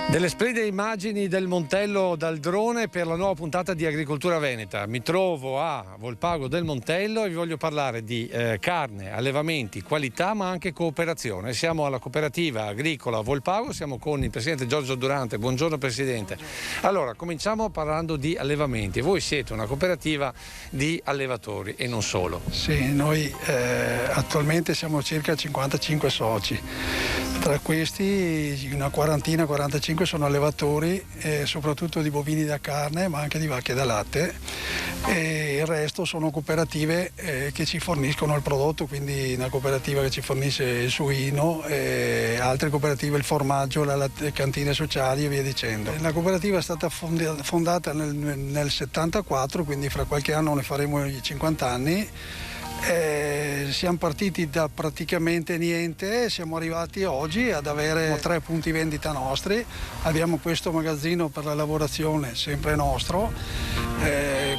Delle splendide immagini del Montello dal drone per la nuova puntata di Agricoltura Veneta. Mi trovo a Volpago del Montello e vi voglio parlare di carne, allevamenti, qualità ma anche cooperazione. Siamo alla cooperativa agricola Volpago, siamo con il presidente Giorgio Durante. Buongiorno Presidente. Allora, cominciamo parlando di allevamenti. Voi siete una cooperativa di allevatori e non solo. Sì, noi attualmente siamo circa 55 soci. Tra questi una quarantina, 45 sono allevatori, soprattutto di bovini da carne, ma anche di vacche da latte, e il resto sono cooperative che ci forniscono il prodotto, quindi una cooperativa che ci fornisce il suino, altre cooperative il formaggio, le cantine sociali e via dicendo. La cooperativa è stata fondata nel 74, quindi fra qualche anno ne faremo i 50 anni. Siamo partiti da praticamente niente, siamo arrivati oggi ad avere 3 punti vendita nostri. Abbiamo questo magazzino per la lavorazione sempre nostro,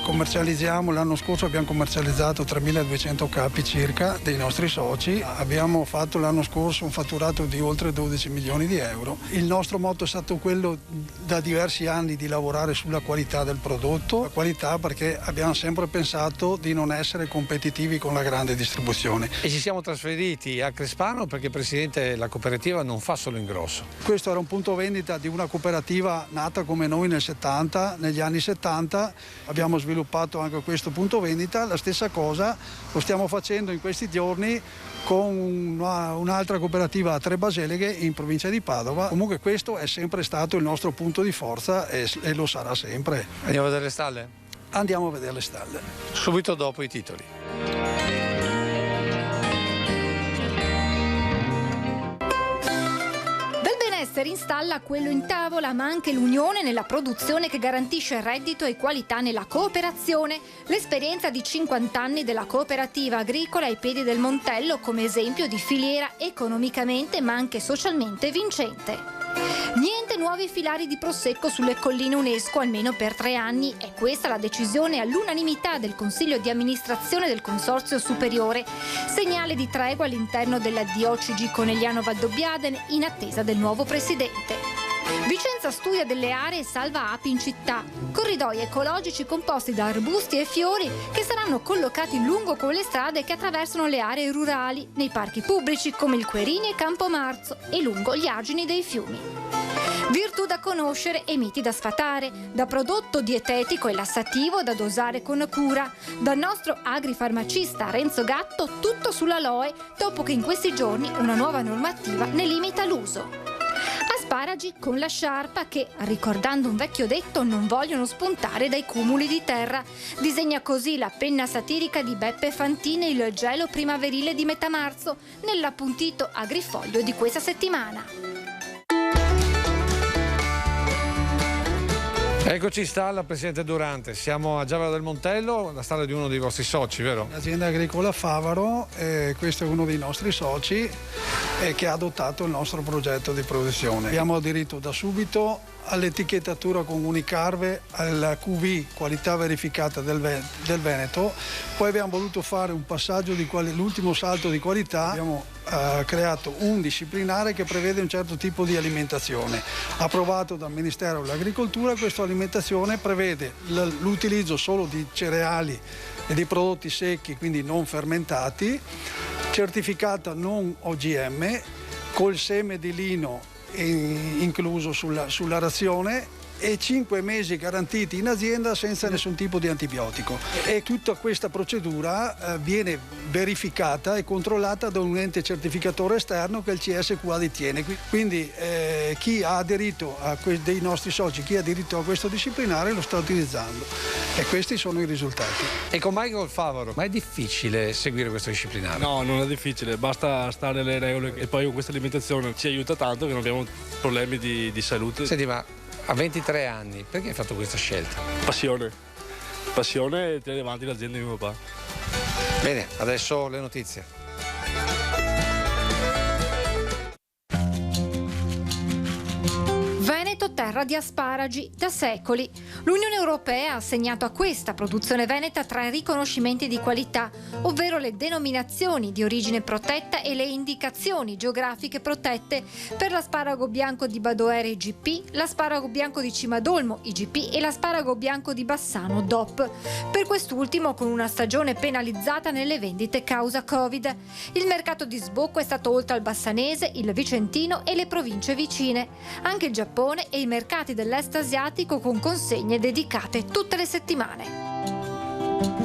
commercializziamo, l'anno scorso abbiamo commercializzato 3.200 capi circa dei nostri soci, abbiamo fatto l'anno scorso un fatturato di oltre 12 milioni di euro. Il nostro motto è stato quello da diversi anni di lavorare sulla qualità del prodotto, la qualità perché abbiamo sempre pensato di non essere competitivi con la grande distribuzione. E ci siamo trasferiti a Crespano perché Presidente la cooperativa non fa solo ingrosso. Questo era un punto vendita di una cooperativa nata come noi negli anni 70, abbiamo sviluppato anche questo punto vendita, la stessa cosa lo stiamo facendo in questi giorni con un'altra cooperativa a Trebaseleghe in provincia di Padova. Comunque questo è sempre stato il nostro punto di forza e lo sarà sempre. Andiamo a vedere le stalle? Andiamo a vedere le stalle. Subito dopo i titoli. Installa quello in tavola, ma anche l'unione nella produzione che garantisce reddito e qualità nella cooperazione. L'esperienza di 50 anni della cooperativa agricola ai piedi del Montello come esempio di filiera economicamente ma anche socialmente vincente. Niente nuovi filari di prosecco sulle colline UNESCO almeno per 3 anni. È questa la decisione all'unanimità del Consiglio di amministrazione del Consorzio Superiore, segnale di tregua all'interno della DOCG Conegliano Valdobbiadene in attesa del nuovo presidente. Vicenza studia delle aree salva api in città, corridoi ecologici composti da arbusti e fiori che saranno collocati lungo quelle strade che attraversano le aree rurali, nei parchi pubblici come il Querini e Campomarzo e lungo gli argini dei fiumi. Virtù da conoscere e miti da sfatare, da prodotto dietetico e lassativo da dosare con cura. Dal nostro agrifarmacista Renzo Gatto tutto sull'aloe, dopo che in questi giorni una nuova normativa ne limita l'uso. Asparagi con la sciarpa che, ricordando un vecchio detto, non vogliono spuntare dai cumuli di terra. Disegna così la penna satirica di Beppe Fantini il gelo primaverile di metà marzo nell'appuntito Agrifoglio di questa settimana. Eccoci stalla Presidente Durante, siamo a Giavara del Montello, la stalla di uno dei vostri soci, vero? L'azienda agricola Favaro, questo è uno dei nostri soci che ha adottato il nostro progetto di produzione. Abbiamo aderito da subito all'etichettatura con Unicarve, alla QV, qualità verificata del Veneto, poi abbiamo voluto fare un passaggio l'ultimo salto di qualità, abbiamo creato un disciplinare che prevede un certo tipo di alimentazione, approvato dal Ministero dell'Agricoltura. Questa alimentazione prevede l'utilizzo solo di cereali e di prodotti secchi, quindi non fermentati, certificata non OGM, col seme di lino incluso sulla razione e 5 mesi garantiti in azienda senza nessun tipo di antibiotico. E tutta questa procedura viene verificata e controllata da un ente certificatore esterno che il CSQA detiene. Quindi chi ha aderito dei nostri soci, chi ha aderito a questo disciplinare lo sta utilizzando e questi sono i risultati. E con Michael Favaro, ma è difficile seguire questo disciplinare? No, non è difficile, basta stare alle regole e poi con questa alimentazione ci aiuta tanto che non abbiamo problemi di salute. Senti, ma a 23 anni, perché hai fatto questa scelta? Passione e tenere avanti l'azienda di mio papà. Bene, adesso le notizie. Veneto Terra terra di asparagi da secoli. L'Unione Europea ha assegnato a questa produzione veneta 3 riconoscimenti di qualità, ovvero le denominazioni di origine protetta e le indicazioni geografiche protette per l'asparago bianco di Badoere IGP, l'asparago bianco di Cimadolmo IGP e l'asparago bianco di Bassano DOP. Per quest'ultimo con una stagione penalizzata nelle vendite causa Covid. Il mercato di sbocco è stato oltre al Bassanese, il Vicentino e le province vicine. Anche il Giappone e i mercati dell'est asiatico con consegne dedicate tutte le settimane.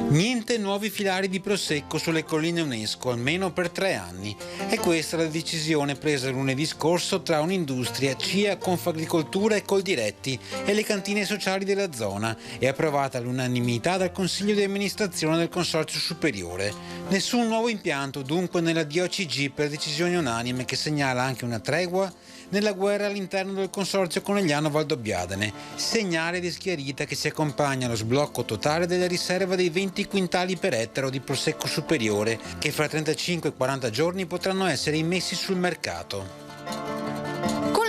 Niente nuovi filari di prosecco sulle colline UNESCO, almeno per 3 anni. È questa la decisione presa lunedì scorso tra un'industria, CIA, Confagricoltura e Coldiretti e le cantine sociali della zona e approvata all'unanimità dal Consiglio di amministrazione del Consorzio Superiore. Nessun nuovo impianto dunque nella DOCG per decisione unanime che segnala anche una tregua nella guerra all'interno del consorzio Conegliano Valdobbiadene, segnale di schiarita che si accompagna allo sblocco totale della riserva dei 20 quintali per ettaro di prosecco superiore che fra 35 e 40 giorni potranno essere immessi sul mercato.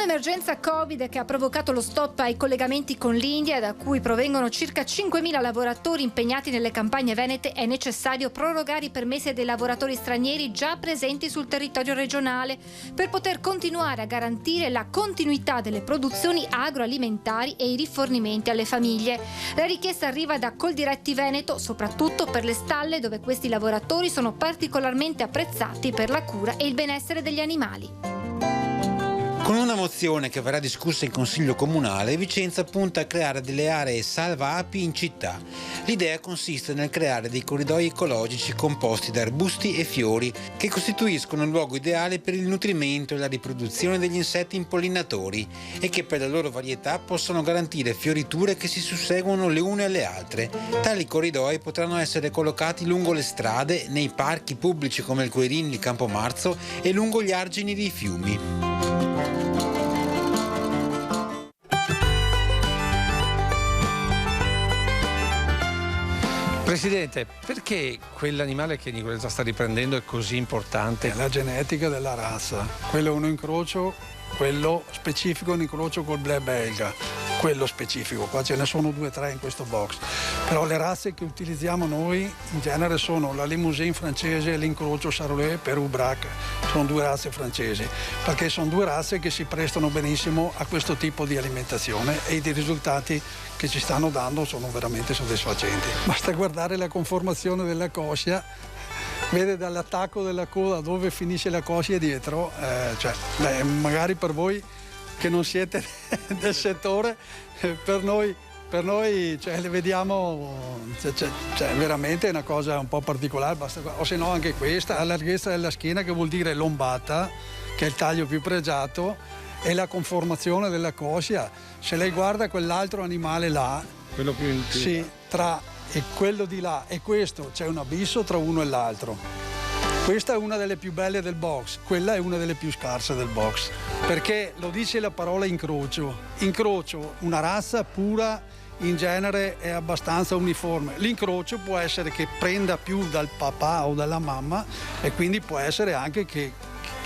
L'emergenza Covid che ha provocato lo stop ai collegamenti con l'India, da cui provengono circa 5.000 lavoratori impegnati nelle campagne venete, è necessario prorogare i permessi dei lavoratori stranieri già presenti sul territorio regionale per poter continuare a garantire la continuità delle produzioni agroalimentari e i rifornimenti alle famiglie. La richiesta arriva da Coldiretti Veneto, soprattutto per le stalle dove questi lavoratori sono particolarmente apprezzati per la cura e il benessere degli animali. Con una mozione che verrà discussa in Consiglio Comunale, Vicenza punta a creare delle aree salva api in città. L'idea consiste nel creare dei corridoi ecologici composti da arbusti e fiori che costituiscono il luogo ideale per il nutrimento e la riproduzione degli insetti impollinatori e che per la loro varietà possono garantire fioriture che si susseguono le une alle altre. Tali corridoi potranno essere collocati lungo le strade, nei parchi pubblici come il Querini, il Campomarzo e lungo gli argini dei fiumi. Presidente, perché quell'animale che Nicoletta sta riprendendo è così importante? È la genetica della razza. Quello è un incrocio, quello specifico è un incrocio col Blé belga. Quello specifico, qua ce ne sono 2 o 3 in questo box. Però le razze che utilizziamo noi in genere sono la Limousin francese e l'incrocio Charolais per Ubrac. Sono 2 razze francesi, perché sono 2 razze che si prestano benissimo a questo tipo di alimentazione e i risultati che ci stanno dando sono veramente soddisfacenti. Basta guardare la conformazione della coscia, vede dall'attacco della coda dove finisce la coscia dietro, magari per voi che non siete del settore, per noi le vediamo, veramente è una cosa un po' particolare, o se no anche questa, la larghezza della schiena che vuol dire lombata, che è il taglio più pregiato, e la conformazione della coscia. Se lei guarda quell'altro animale là, Quello più in più. Sì, tra quello di là e questo c'è un abisso tra uno e l'altro. Questa è una delle più belle del box, quella è una delle più scarse del box, perché lo dice la parola incrocio. Incrocio, una razza pura in genere è abbastanza uniforme. L'incrocio può essere che prenda più dal papà o dalla mamma e quindi può essere anche che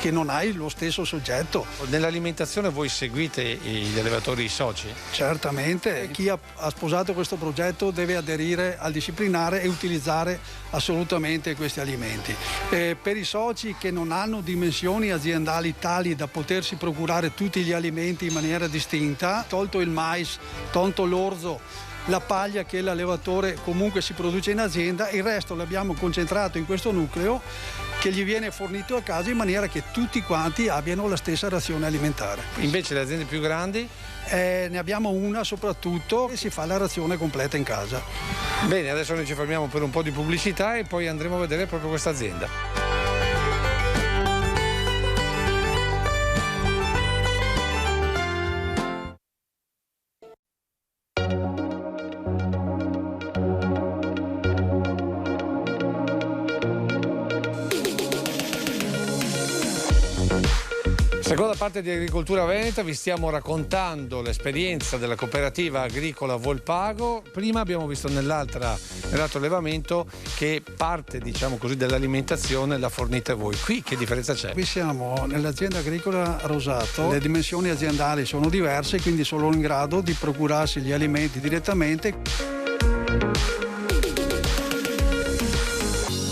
non hai lo stesso soggetto. Nell'alimentazione voi seguite gli allevatori soci? Certamente, chi ha sposato questo progetto deve aderire al disciplinare e utilizzare assolutamente questi alimenti. Per i soci che non hanno dimensioni aziendali tali da potersi procurare tutti gli alimenti in maniera distinta, tolto il mais, tolto l'orzo, la paglia che l'allevatore comunque si produce in azienda, il resto l'abbiamo concentrato in questo nucleo che gli viene fornito a casa in maniera che tutti quanti abbiano la stessa razione alimentare. Invece le aziende più grandi? Ne abbiamo una soprattutto e si fa la razione completa in casa. Bene, adesso noi ci fermiamo per un po' di pubblicità e poi andremo a vedere proprio questa azienda. Seconda parte di Agricoltura Veneta, vi stiamo raccontando l'esperienza della cooperativa agricola Volpago. Prima abbiamo visto nell'altro allevamento che parte, diciamo così, dell'alimentazione la fornite voi. Qui che differenza c'è? Qui siamo nell'azienda agricola Rosato, le dimensioni aziendali sono diverse, quindi sono in grado di procurarsi gli alimenti direttamente.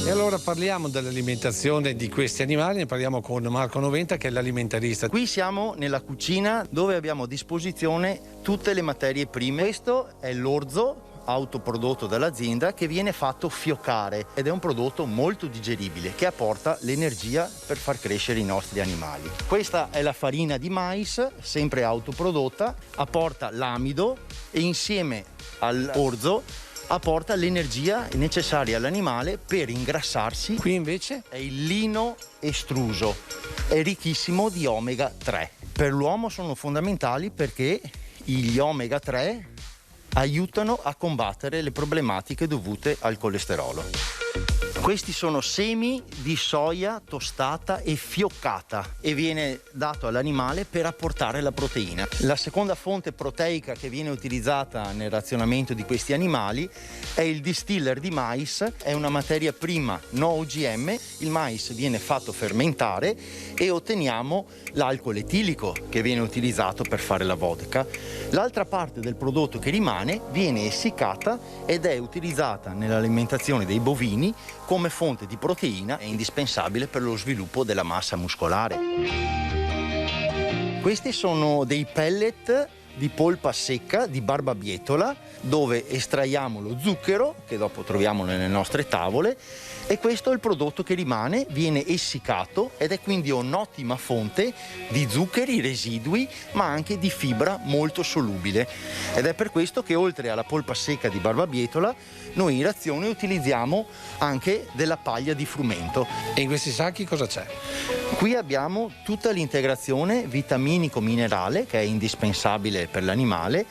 E allora parliamo dell'alimentazione di questi animali, ne parliamo con Marco Noventa che è l'alimentarista. Qui siamo nella cucina dove abbiamo a disposizione tutte le materie prime. Questo è l'orzo autoprodotto dall'azienda che viene fatto fioccare ed è un prodotto molto digeribile che apporta l'energia per far crescere i nostri animali. Questa è la farina di mais, sempre autoprodotta, apporta l'amido e insieme all'orzo apporta l'energia necessaria all'animale per ingrassarsi. Qui invece è il lino estruso, è ricchissimo di omega 3. Per l'uomo sono fondamentali perché gli omega 3 aiutano a combattere le problematiche dovute al colesterolo. Questi sono semi di soia tostata e fioccata e viene dato all'animale per apportare la proteina. La seconda fonte proteica che viene utilizzata nel razionamento di questi animali è il distiller di mais, è una materia prima no OGM, il mais viene fatto fermentare e otteniamo l'alcol etilico che viene utilizzato per fare la vodka. L'altra parte del prodotto che rimane viene essiccata ed è utilizzata nell'alimentazione dei bovini come fonte di proteina è indispensabile per lo sviluppo della massa muscolare. Questi sono dei pellet di polpa secca di barbabietola dove estraiamo lo zucchero che dopo troviamo nelle nostre tavole e questo è il prodotto che rimane, viene essiccato ed è quindi un'ottima fonte di zuccheri residui ma anche di fibra molto solubile ed è per questo che oltre alla polpa secca di barbabietola noi in razione utilizziamo anche della paglia di frumento. E in questi sacchi cosa c'è? Qui abbiamo tutta l'integrazione vitaminico-minerale che è indispensabile per l'animale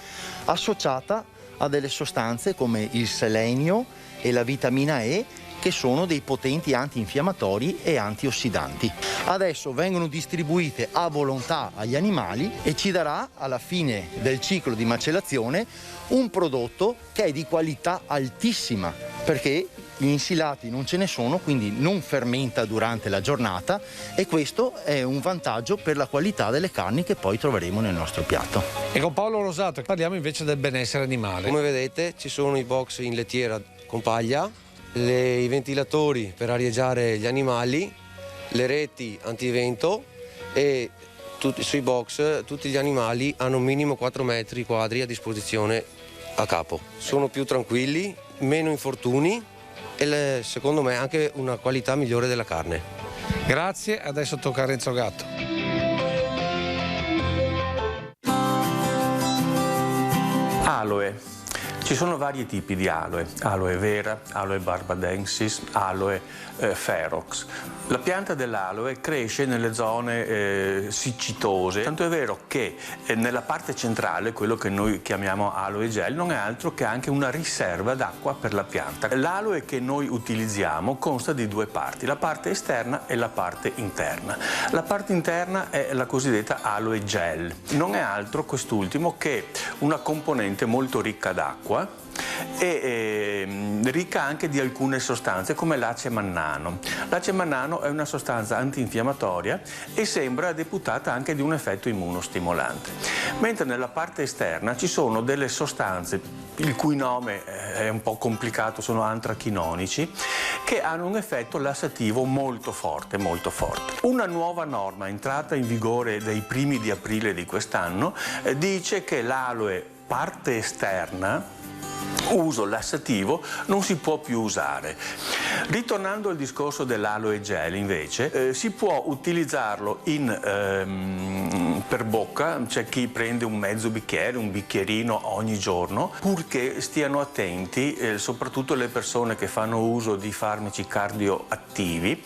associata a delle sostanze come il selenio e la vitamina E che sono dei potenti antinfiammatori e antiossidanti. Adesso vengono distribuite a volontà agli animali e ci darà alla fine del ciclo di macellazione un prodotto che è di qualità altissima perché gli insilati non ce ne sono, quindi non fermenta durante la giornata e questo è un vantaggio per la qualità delle carni che poi troveremo nel nostro piatto. E con Paolo Rosato parliamo invece del benessere animale. Come vedete ci sono i box in lettiera con paglia, i ventilatori per arieggiare gli animali, le reti antivento e sui box tutti gli animali hanno minimo 4 metri quadri a disposizione a capo. Sono più tranquilli, meno infortuni e secondo me anche una qualità migliore della carne. Grazie, adesso tocca a Renzo Gatto. Aloe. Ci sono vari tipi di aloe, aloe vera, aloe barbadensis, aloe ferox. La pianta dell'aloe cresce nelle zone siccitose, tanto è vero che nella parte centrale, quello che noi chiamiamo aloe gel, non è altro che anche una riserva d'acqua per la pianta. L'aloe che noi utilizziamo consta di due parti, la parte esterna e la parte interna. La parte interna è la cosiddetta aloe gel, non è altro quest'ultimo che una componente molto ricca d'acqua e ricca anche di alcune sostanze come l'ace mannano. L'ace mannano è una sostanza antinfiammatoria e sembra deputata anche di un effetto immunostimolante. Mentre nella parte esterna ci sono delle sostanze il cui nome è un po' complicato, sono antrachinonici, che hanno un effetto lassativo molto forte, molto forte. Una nuova norma entrata in vigore dai primi di aprile di quest'anno dice che l'aloe parte esterna uso lassativo non si può più usare. Ritornando al discorso dell'aloe gel invece, si può utilizzarlo per bocca, c'è chi prende un mezzo bicchiere, un bicchierino ogni giorno, purché stiano attenti, soprattutto le persone che fanno uso di farmaci cardioattivi,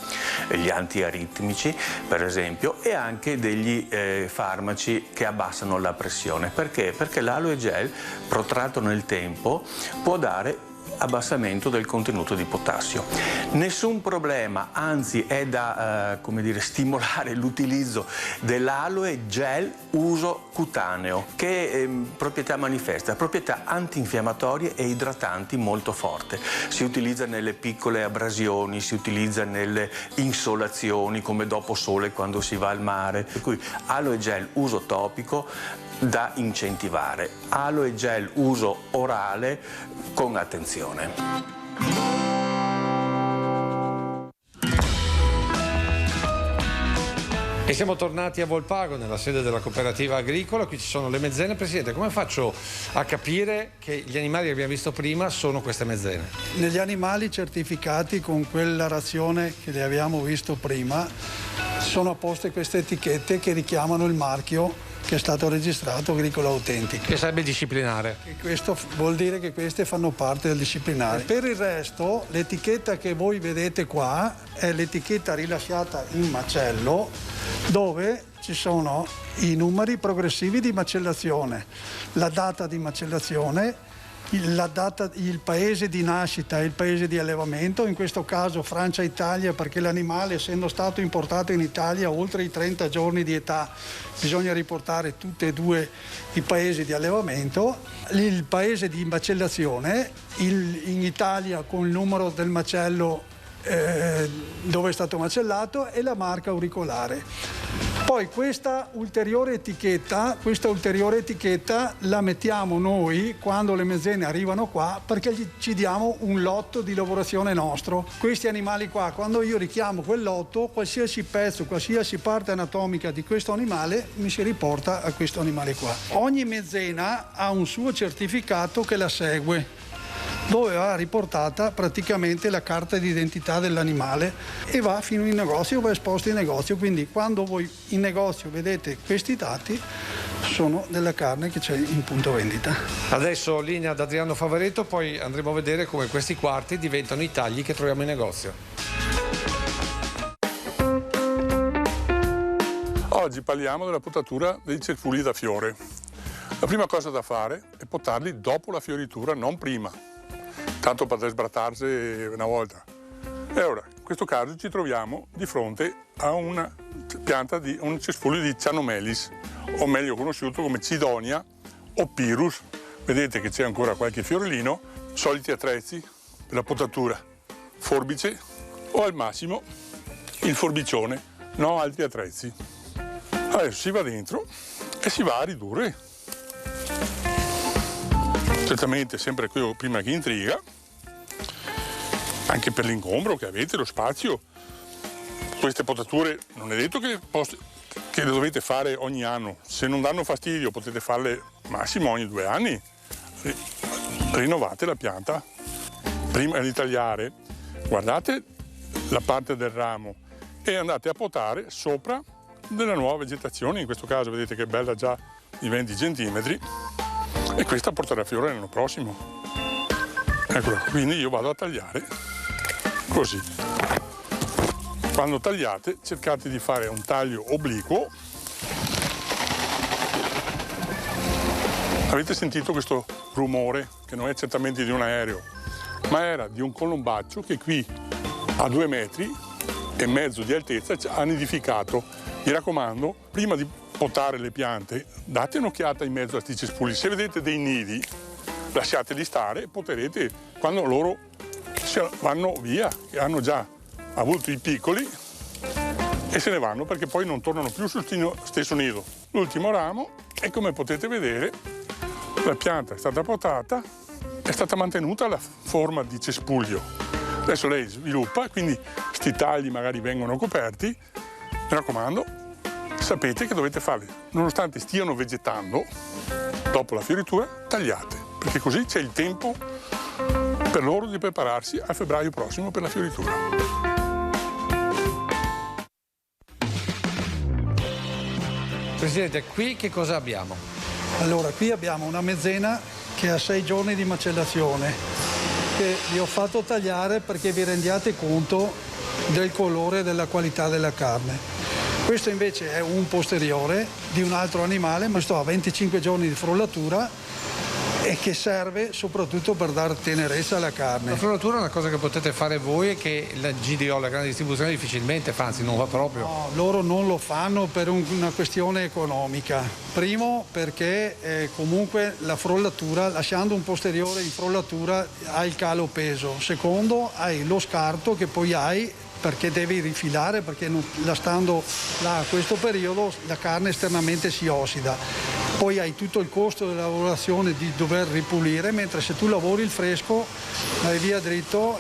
gli antiaritmici per esempio, e anche degli farmaci che abbassano la pressione. Perché? Perché l'aloe gel protratto nel tempo può dare abbassamento del contenuto di potassio. Nessun problema, anzi è da stimolare l'utilizzo dell'aloe gel uso cutaneo, che proprietà manifesta? Proprietà antinfiammatorie e idratanti molto forte. Si utilizza nelle piccole abrasioni, si utilizza nelle insolazioni come dopo sole quando si va al mare. Per cui aloe gel uso topico da incentivare, aloe gel uso orale con attenzione. E siamo tornati a Volpago, nella sede della cooperativa agricola. Qui ci sono le mezzene. Presidente, come faccio a capire che gli animali che abbiamo visto prima sono queste mezzene? Negli animali certificati con quella razione che li abbiamo visto prima sono poste queste etichette che richiamano il marchio che è stato registrato agricola autentico. Che sarebbe disciplinare. E questo vuol dire che queste fanno parte del disciplinare. Per il resto, l'etichetta che voi vedete qua è l'etichetta rilasciata in macello, dove ci sono i numeri progressivi di macellazione, la data di macellazione, il paese di nascita e il paese di allevamento, in questo caso Francia-Italia, perché l'animale, essendo stato importato in Italia oltre i 30 giorni di età, bisogna riportare tutti e due i paesi di allevamento, il paese di macellazione, in Italia con il numero del macello dove è stato macellato e la marca auricolare. Poi questa ulteriore etichetta la mettiamo noi quando le mezzene arrivano qua, perché ci diamo un lotto di lavorazione nostro. Questi animali qua, quando io richiamo quel lotto, qualsiasi pezzo, qualsiasi parte anatomica di questo animale mi si riporta a questo animale qua. Ogni mezzena ha un suo certificato che la segue, dove va riportata praticamente la carta d'identità dell'animale e va fino in negozio, va esposto in negozio. Quindi quando voi in negozio vedete questi dati, sono della carne che c'è in punto vendita. Adesso linea ad Adriano Favaretto, poi andremo a vedere come questi quarti diventano i tagli che troviamo in negozio. Oggi parliamo della potatura dei cespugli da fiore. La prima cosa da fare è potarli dopo la fioritura, non prima, tanto per sbrattarsi una volta. E ora, in questo caso ci troviamo di fronte a una pianta di un cespuglio di Cianomelis, o meglio conosciuto come Cidonia o Pyrrhus. Vedete che c'è ancora qualche fiorellino. Soliti attrezzi per la potatura: forbice o al massimo il forbicione, no altri attrezzi. Adesso si va dentro e si va a ridurre. Certamente sempre quello prima che intriga, anche per l'ingombro che avete, lo spazio. Queste potature non è detto che le dovete fare ogni anno. Se non danno fastidio potete farle massimo ogni 2 anni. Rinnovate la pianta. Prima di tagliare, guardate la parte del ramo e andate a potare sopra della nuova vegetazione. In questo caso vedete che è bella, già di 20 centimetri, e questa porterà fiore l'anno prossimo. Eccola, quindi io vado a tagliare così. Quando tagliate cercate di fare un taglio obliquo. Avete sentito questo rumore, che non è certamente di un aereo, ma era di un colombaccio che qui a 2,5 metri di altezza ha nidificato. Mi raccomando, prima di potare le piante, date un'occhiata in mezzo a questi cespugli. Se vedete dei nidi, lasciateli stare, poterete, quando loro vanno via, che hanno già avuto i piccoli, e se ne vanno, perché poi non tornano più sul stesso nido. L'ultimo ramo, e come potete vedere, la pianta è stata potata, è stata mantenuta la forma di cespuglio. Adesso lei sviluppa, quindi questi tagli magari vengono coperti. Mi raccomando, sapete che dovete farli, nonostante stiano vegetando, dopo la fioritura, tagliate, perché così c'è il tempo per loro di prepararsi a febbraio prossimo per la fioritura. Presidente, qui che cosa abbiamo? Allora, qui abbiamo una mezzena che ha 6 giorni di macellazione, che vi ho fatto tagliare perché vi rendiate conto del colore e della qualità della carne. Questo invece è un posteriore di un altro animale, ma sto a 25 giorni di frullatura, e che serve soprattutto per dare tenerezza alla carne. La floratura è una cosa che potete fare voi e che la GDO, la grande distribuzione, difficilmente fa, anzi non va proprio. No, loro non lo fanno per una questione economica. Primo perché comunque la frollatura, lasciando un posteriore in frollatura, hai il calo peso. Secondo, hai lo scarto che poi hai perché devi rifilare, perché stando là a questo periodo la carne esternamente si ossida. Poi hai tutto il costo della lavorazione di dover ripulire, mentre se tu lavori il fresco vai via dritto,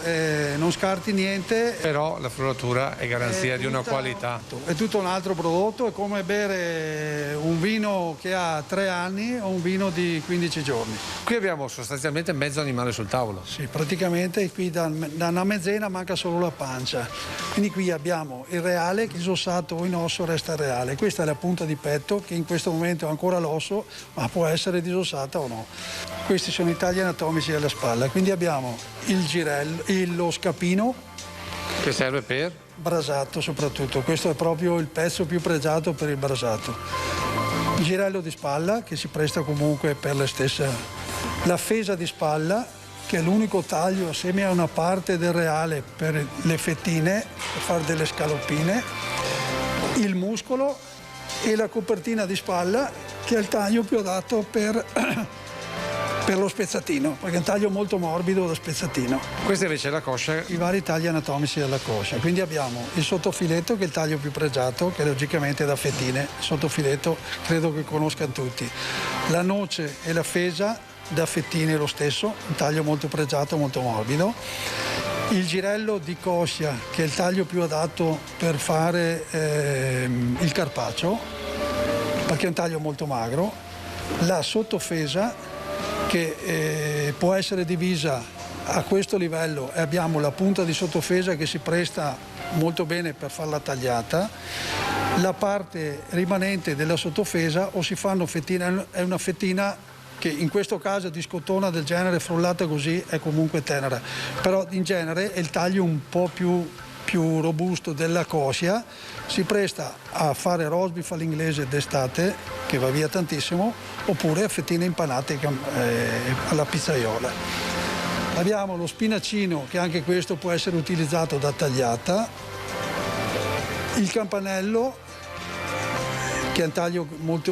non scarti niente. Però la floratura è garanzia di una qualità. È tutto un altro prodotto, è come bere un vino che ha 3 anni o un vino di 15 giorni. Qui abbiamo sostanzialmente mezzo animale sul tavolo. Sì, praticamente qui da una mezzena manca solo la pancia. Quindi qui abbiamo il reale, che disossato o in osso resta reale. Questa è la punta di petto che in questo momento è ancora l'osso, ma può essere disossata o no. Questi sono i tagli anatomici alla spalla. Quindi abbiamo il girello, lo scapino. Che serve per? Brasato soprattutto. Questo è proprio il pezzo più pregiato per il brasato. Il girello di spalla, che si presta comunque per le stesse. La fesa di spalla, che è l'unico taglio assieme a una parte del reale per le fettine, per fare delle scaloppine, il muscolo e la copertina di spalla, che è il taglio più adatto per lo spezzatino, perché è un taglio molto morbido da spezzatino. Questa invece è la coscia. I vari tagli anatomici della coscia. Quindi abbiamo il sottofiletto, che è il taglio più pregiato, che logicamente è da fettine. Il sottofiletto credo che conoscano tutti. La noce e la fesa, da fettine lo stesso, un taglio molto pregiato, molto morbido. Il girello di coscia, che è il taglio più adatto per fare il carpaccio, perché è un taglio molto magro. La sottofesa, che può essere divisa a questo livello, e abbiamo la punta di sottofesa che si presta molto bene per farla tagliata. La parte rimanente della sottofesa o si fanno fettine, è una fettina che in questo caso di scottona del genere frullata così è comunque tenera, però in genere è il taglio un po' più robusto della coscia, si presta a fare roast beef all'inglese d'estate, che va via tantissimo, oppure a fettine impanate alla pizzaiola. Abbiamo lo spinacino, che anche questo può essere utilizzato da tagliata, il campanello, che è un taglio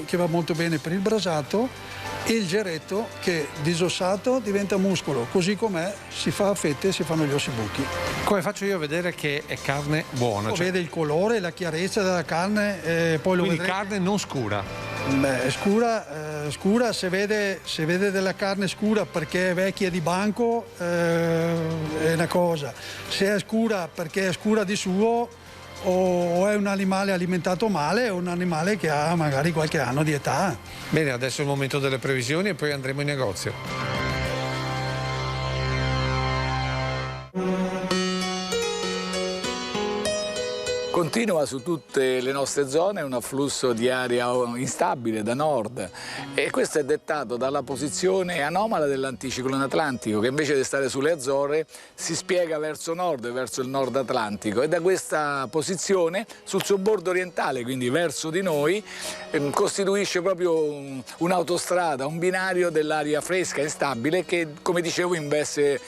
che va molto bene per il brasato, e il geretto, che disossato diventa muscolo, così com'è si fa a fette e si fanno gli ossi buchi. Come faccio io a vedere che è carne buona? Vede il colore, la chiarezza della carne, poi lo quindi vedrete. Carne non scura? Beh, scura se vede della carne scura perché è vecchia di banco, è una cosa. Se è scura perché è scura di suo, o è un animale alimentato male o un animale che ha magari qualche anno di età. Bene, adesso è il momento delle previsioni e poi andremo in negozio. Continua su tutte le nostre zone un afflusso di aria instabile da nord, e questo è dettato dalla posizione anomala dell'anticiclone atlantico, che invece di stare sulle Azzorre si spiega verso nord, verso il nord Atlantico, e da questa posizione sul suo bordo orientale, quindi verso di noi, costituisce proprio un'autostrada, un binario dell'aria fresca e instabile che, come dicevo, investe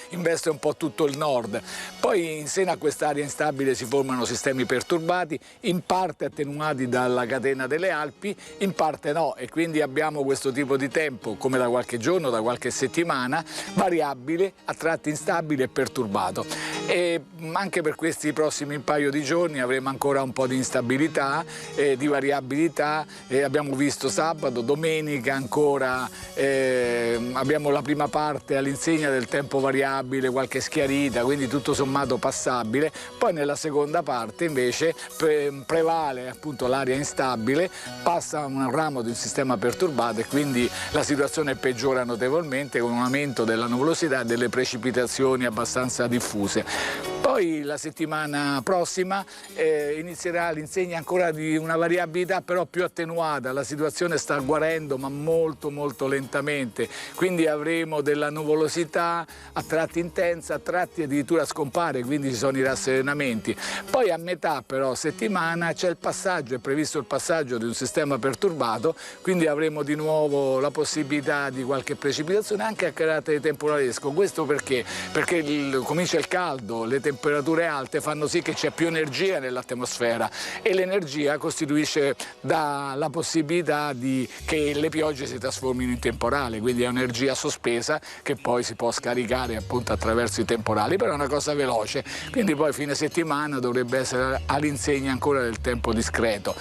un po' tutto il nord. Poi in seno a quest'aria instabile si formano sistemi perturbati, in parte attenuati dalla catena delle Alpi, in parte no, e quindi abbiamo questo tipo di tempo, come da qualche giorno, da qualche settimana, variabile, a tratti instabile e perturbato. E anche per questi prossimi paio di giorni avremo ancora un po' di instabilità, di variabilità. Abbiamo visto sabato, domenica ancora, abbiamo la prima parte all'insegna del tempo variabile, qualche schiarita, quindi tutto sommato passabile. Poi nella seconda parte invece prevale appunto l'aria instabile, passa un ramo di un sistema perturbato e quindi la situazione peggiora notevolmente, con un aumento della nuvolosità e delle precipitazioni abbastanza diffuse. Poi la settimana prossima inizierà l'insegna ancora di una variabilità però più attenuata, la situazione sta guarendo ma molto lentamente, quindi avremo della nuvolosità a tratti intensa, a tratti addirittura scompare, quindi ci sono i rasserenamenti. Poi a metà però settimana c'è il passaggio, è previsto il passaggio di un sistema perturbato, quindi avremo di nuovo la possibilità di qualche precipitazione anche a carattere temporalesco. Questo perché? Perché comincia il caldo, le temperature alte fanno sì che c'è più energia nell'atmosfera e l'energia costituisce la possibilità che le piogge si trasformino in temporale, quindi è un'energia sospesa che poi si può scaricare appunto attraverso i temporali, però è una cosa veloce, quindi poi fine settimana dovrebbe essere all'insegna ancora del tempo discreto.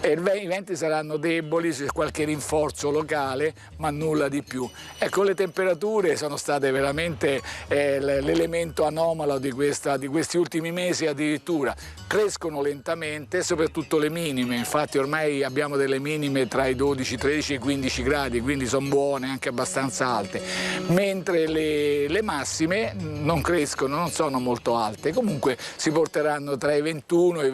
I venti saranno deboli, c'è qualche rinforzo locale, ma nulla di più. Ecco, le temperature sono state veramente l'elemento anomalo di questi ultimi mesi, addirittura crescono lentamente, soprattutto le minime, infatti ormai abbiamo delle minime tra i 12, 13 e 15 gradi, quindi sono buone, anche abbastanza alte, mentre le massime non crescono, non sono molto alte, comunque si porteranno tra i 21 e i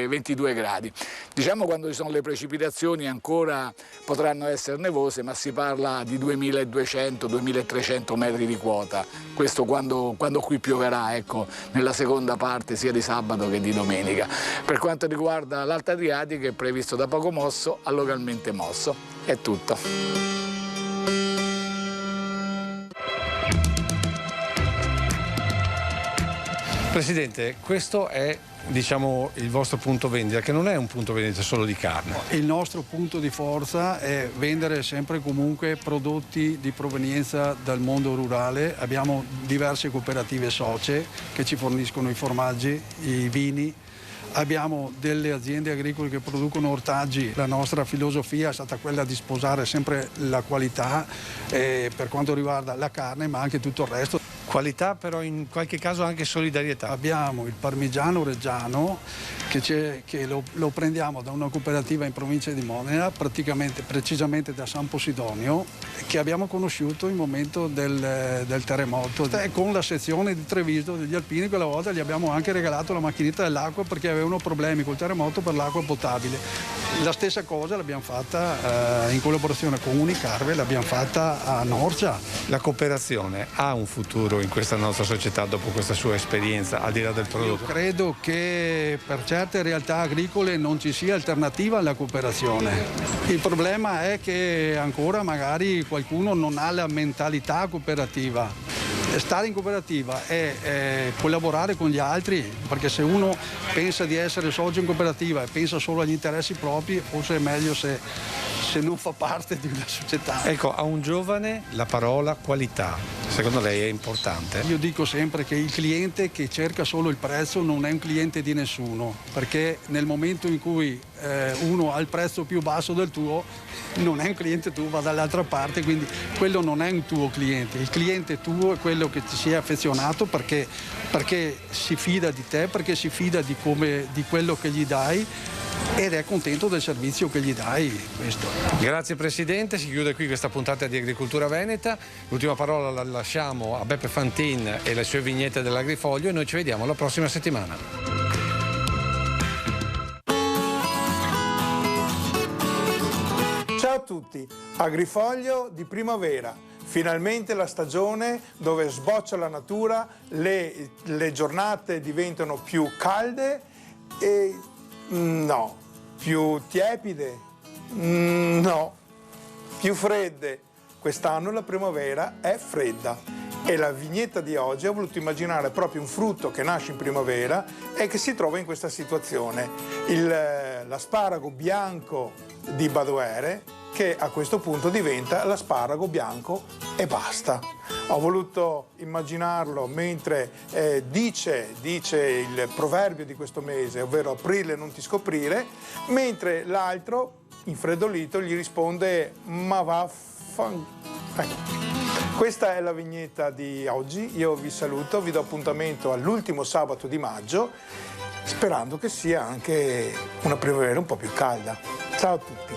22 gradi. Diciamo quando ci sono le precipitazioni ancora potranno essere nevose, ma si parla di 2200-2300 metri di quota, questo quando qui pioverà, ecco, nella seconda parte sia di sabato che di domenica. Per quanto riguarda l'Alta Adriatica è previsto da poco mosso a localmente mosso. È tutto. Presidente, questo è il vostro punto vendita, che non è un punto vendita solo di carne. Il nostro punto di forza è vendere sempre e comunque prodotti di provenienza dal mondo rurale. Abbiamo diverse cooperative socie che ci forniscono i formaggi, i vini. Abbiamo delle aziende agricole che producono ortaggi. La nostra filosofia è stata quella di sposare sempre la qualità per quanto riguarda la carne, ma anche tutto il resto. Qualità, però in qualche caso anche solidarietà. Abbiamo il parmigiano reggiano che lo prendiamo da una cooperativa in provincia di Modena, precisamente da San Posidonio, che abbiamo conosciuto in momento del terremoto. Con la sezione di Treviso degli Alpini quella volta gli abbiamo anche regalato la macchinetta dell'acqua perché avevano problemi col terremoto per l'acqua potabile. La stessa cosa l'abbiamo fatta in collaborazione con Unicarve, l'abbiamo fatta a Norcia. La cooperazione ha un futuro in questa nostra società dopo questa sua esperienza, al di là del prodotto? Io credo che per certe realtà agricole non ci sia alternativa alla cooperazione. Il problema è che ancora magari qualcuno non ha la mentalità cooperativa. Stare in cooperativa è collaborare con gli altri, perché se uno pensa di essere socio in cooperativa e pensa solo agli interessi propri, forse è meglio se non fa parte di una società. Ecco, a un giovane la parola qualità, secondo lei è importante? Io dico sempre che il cliente che cerca solo il prezzo non è un cliente di nessuno, perché nel momento in cui uno ha il prezzo più basso del tuo, non è un cliente tuo, va dall'altra parte, quindi quello non è un tuo cliente. Il cliente tuo è quello che ti si è affezionato perché si fida di te, perché si fida di quello che gli dai ed è contento del servizio che gli dai. Questo. Grazie Presidente, si chiude qui questa puntata di Agricoltura Veneta. L'ultima parola la lasciamo a Beppe Fantin e le sue vignette dell'Agrifoglio e noi ci vediamo la prossima settimana. Ciao a tutti, Agrifoglio di primavera, finalmente la stagione dove sboccia la natura, le giornate diventano più calde e no, più tiepide, no, più fredde. Quest'anno la primavera è fredda e la vignetta di oggi ho voluto immaginare proprio un frutto che nasce in primavera e che si trova in questa situazione, l'asparago bianco di Badoere, che a questo punto diventa l'asparago bianco e basta. Ho voluto immaginarlo mentre dice il proverbio di questo mese, ovvero aprile non ti scoprire, mentre l'altro, infreddolito, gli risponde ma Questa è la vignetta di oggi, io vi saluto, vi do appuntamento all'ultimo sabato di maggio, sperando che sia anche una primavera un po' più calda. Ciao a tutti!